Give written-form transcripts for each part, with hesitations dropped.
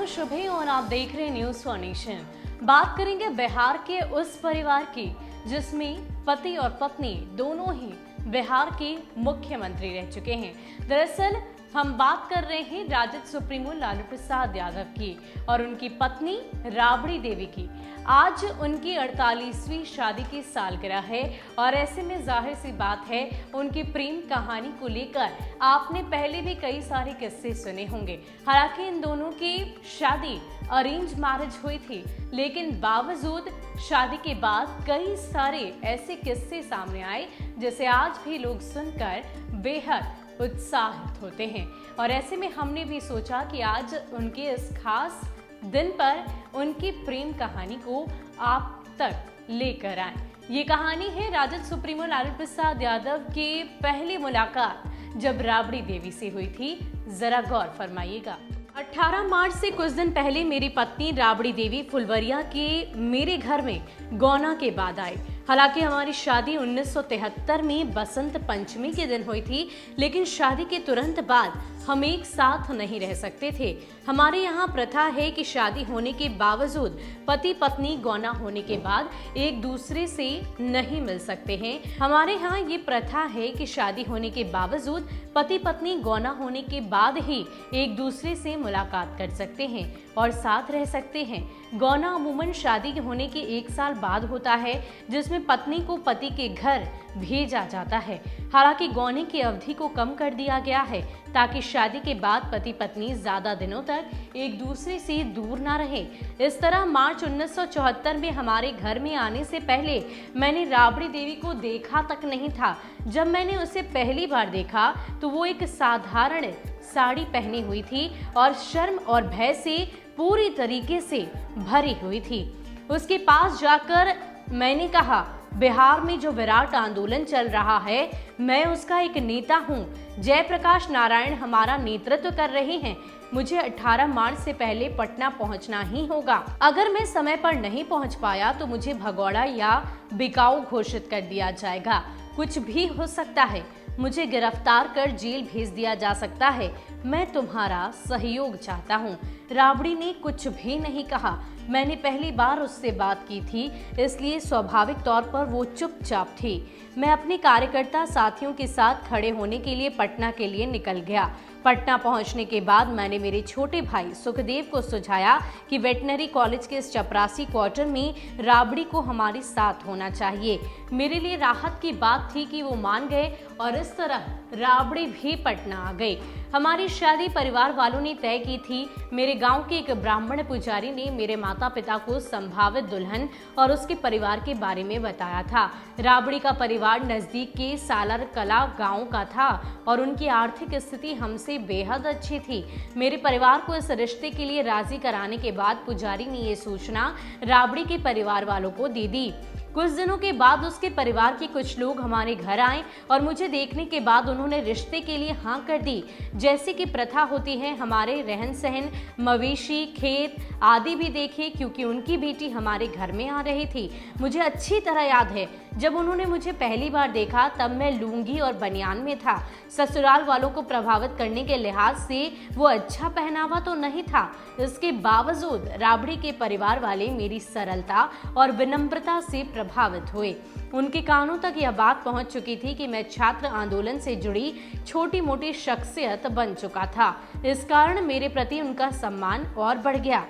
हूँ शुभी और आप देख रहे हैं न्यूज़ फॉर नेशन। बात करेंगे बिहार के उस परिवार की जिसमें पति और पत्नी दोनों ही बिहार के मुख्यमंत्री रह चुके हैं। दरअसल हम बात कर रहे हैं राजद सुप्रीमो लालू प्रसाद यादव की और उनकी पत्नी राबड़ी देवी की। आज उनकी 48वीं शादी की सालगिरह है और ऐसे में जाहिर सी बात है उनकी प्रेम कहानी को लेकर आपने पहले भी कई सारे किस्से सुने होंगे। हालांकि इन दोनों की शादी अरेंज मैरिज हुई थी, लेकिन बावजूद शादी के बाद कई सारे ऐसे किस्से सामने आए जिसे आज भी लोग सुनकर बेहद उत्साहित होते हैं। और ऐसे में हमने भी सोचा कि आज उनके इस खास दिन पर उनकी प्रेम कहानी को आप तक लेकर आए। ये कहानी है राजद सुप्रीमो लालू प्रसाद यादव की पहली मुलाकात जब राबड़ी देवी से हुई थी। जरा गौर फरमाइएगा। 18 मार्च से कुछ दिन पहले मेरी पत्नी राबड़ी देवी फुलवरिया के मेरे घर में गौना के बाद आई। हालांकि हमारी शादी 1973 में बसंत पंचमी के दिन हुई थी, लेकिन शादी के तुरंत बाद हम एक साथ नहीं रह सकते थे। हमारे यहाँ प्रथा है कि शादी होने के बावजूद पति पत्नी गौना होने के बाद एक दूसरे से नहीं मिल सकते हैं। हमारे यहाँ ये प्रथा है कि शादी होने के बावजूद पति पत्नी गौना होने के बाद ही एक दूसरे से मुलाकात कर सकते हैं और साथ रह सकते हैं। गौना अमूमन शादी होने के 1 साल बाद होता है, जिसमें पत्नी को पति के घर भेजा जाता है। हालांकि गौने की अवधि को कम कर दिया गया है ताकि शादी के बाद पति पत्नी ज्यादा दिनों तक एक दूसरे से दूर ना रहे। इस तरह मार्च 1974 में हमारे घर में आने से पहले मैंने राबड़ी देवी को देखा तक नहीं था। जब मैंने उसे पहली बार देखा तो वो एक साधारण साड़ी पहनी हुई थी और शर्म और भय से पूरी तरीके से भरी हुई थी। उसके पास जाकर मैंने कहा, बिहार में जो विराट आंदोलन चल रहा है, मैं उसका एक नेता हूँ। जयप्रकाश नारायण हमारा नेतृत्व कर रहे हैं। मुझे 18 मार्च से पहले पटना पहुँचना ही होगा। अगर मैं समय पर नहीं पहुँच पाया तो मुझे भगौड़ा या बिकाऊ घोषित कर दिया जाएगा। कुछ भी हो सकता है, मुझे गिरफ्तार कर जेल भेज दिया जा सकता है। मैं तुम्हारा सहयोग चाहता हूँ। राबड़ी ने कुछ भी नहीं कहा। मैंने पहली बार उससे बात की थी, इसलिए स्वाभाविक तौर पर वो चुपचाप थी। मैं अपने कार्यकर्ता साथियों के साथ खड़े होने के लिए पटना के लिए निकल गया। पटना पहुंचने के बाद मैंने मेरे छोटे भाई सुखदेव को सुझाया कि वेटनरी कॉलेज के इस चपरासी क्वार्टर में राबड़ी को हमारे साथ होना चाहिए। मेरे लिए राहत की बात थी कि वो मान गए और इस तरह राबड़ी भी पटना आ गई। हमारी शादी परिवार वालों ने तय की थी। मेरे गांव के एक ब्राह्मण पुजारी ने मेरे माता पिता को संभावित दुल्हन और उसके परिवार के बारे में बताया था। राबड़ी का परिवार नजदीक के सालर कला गांव का था और उनकी आर्थिक स्थिति हमसे बेहद अच्छी थी। मेरे परिवार को इस रिश्ते के लिए राजी कराने के बाद पुजारी ने ये सूचना राबड़ी के परिवार वालों को दे दी। कुछ दिनों के बाद उसके परिवार के कुछ लोग हमारे घर आए और मुझे देखने के बाद उन्होंने रिश्ते के लिए हाँ कर दी। जैसे कि प्रथा होती है, हमारे रहन सहन, मवेशी, खेत आदि भी देखे, क्योंकि उनकी बेटी हमारे घर में आ रही थी। मुझे अच्छी तरह याद है, जब उन्होंने मुझे पहली बार देखा तब मैं लुंगी और बनियान में था। ससुराल वालों को प्रभावित करने के लिहाज से वो अच्छा पहनावा तो नहीं था। इसके बावजूद राबड़ी के परिवार वाले मेरी सरलता और विनम्रता से प्रभावित हुए। उनके कानों तक यह बात पहुंच चुकी थी कि मैं छात्र आंदोलन से जुड़ी छोटी मोटी शख्सियत बन चुका था। इस कारण मेरे प्रति उनका सम्मान और बढ़ गया।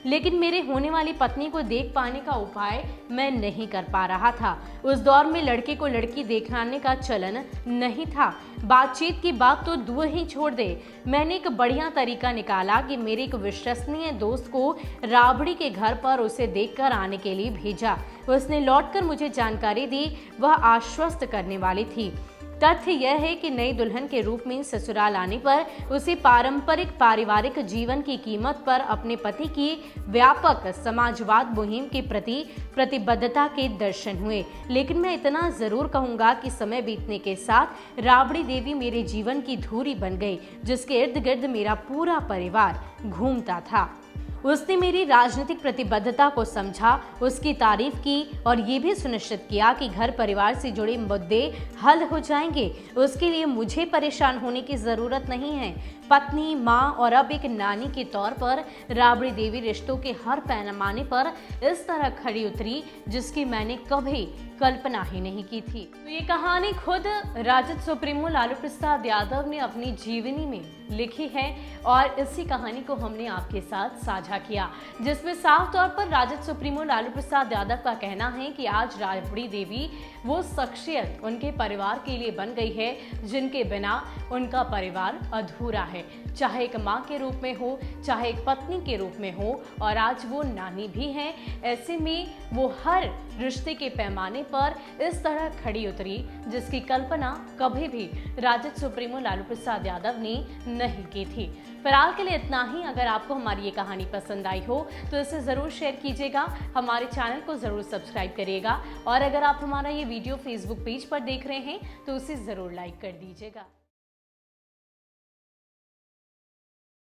लेकिन मेरे होने वाली पत्नी को देख पाने का उपाय मैं नहीं कर पा रहा था। उस दौर में लड़के को लड़की दिखाने का चलन नहीं था। बातचीत की बात तो दूर ही छोड़ दे। मैंने एक बढ़िया तरीका निकाला कि मेरे एक विश्वसनीय दोस्त को राबड़ी के घर पर उसे देखकर आने के लिए भेजा। उसने लौटकर मुझे जानकारी दी। वह आश्वस्त करने वाली थी। तथ्य यह है कि नई दुल्हन के रूप में ससुराल आने पर उसे पारंपरिक पारिवारिक जीवन की कीमत पर अपने पति की व्यापक समाजवाद मुहिम के प्रति प्रतिबद्धता के दर्शन हुए। लेकिन मैं इतना जरूर कहूंगा कि समय बीतने के साथ राबड़ी देवी मेरे जीवन की धुरी बन गई, जिसके इर्द गिर्द मेरा पूरा परिवार घूमता था। उसने मेरी राजनीतिक प्रतिबद्धता को समझा, उसकी तारीफ की और ये भी सुनिश्चित किया कि घर परिवार से जुड़े मुद्दे हल हो जाएंगे। उसके लिए मुझे परेशान होने की जरूरत नहीं है। पत्नी, माँ और अब एक नानी के तौर पर राबड़ी देवी रिश्तों के हर पैमाने पर इस तरह खड़ी उतरी जिसकी मैंने कभी कल्पना ही नहीं की थी। तो ये कहानी खुद राजद सुप्रीमो लालू प्रसाद यादव ने अपनी जीवनी में लिखी है और इसी कहानी को हमने आपके साथ साझा किया, जिसमें साफ तौर पर राजद सुप्रीमो लालू प्रसाद यादव का कहना है कि आज राबड़ी देवी वो शख्सियत उनके परिवार के लिए बन गई है जिनके बिना उनका परिवार अधूरा है, चाहे एक माँ के रूप में हो, चाहे एक पत्नी के रूप में हो, और आज वो नानी भी हैं। ऐसे में वो हर रिश्ते के पैमाने पर इस तरह खड़ी उतरी जिसकी कल्पना कभी भी राजद सुप्रीमो लालू प्रसाद यादव ने नहीं की थी। फिलहाल के लिए इतना ही। अगर आपको हमारी ये कहानी पसंद आई हो तो इसे ज़रूर शेयर कीजिएगा, हमारे चैनल को ज़रूर सब्सक्राइब करिएगा और अगर आप हमारा ये वीडियो फेसबुक पेज पर देख रहे हैं तो उसे ज़रूर लाइक कर दीजिएगा।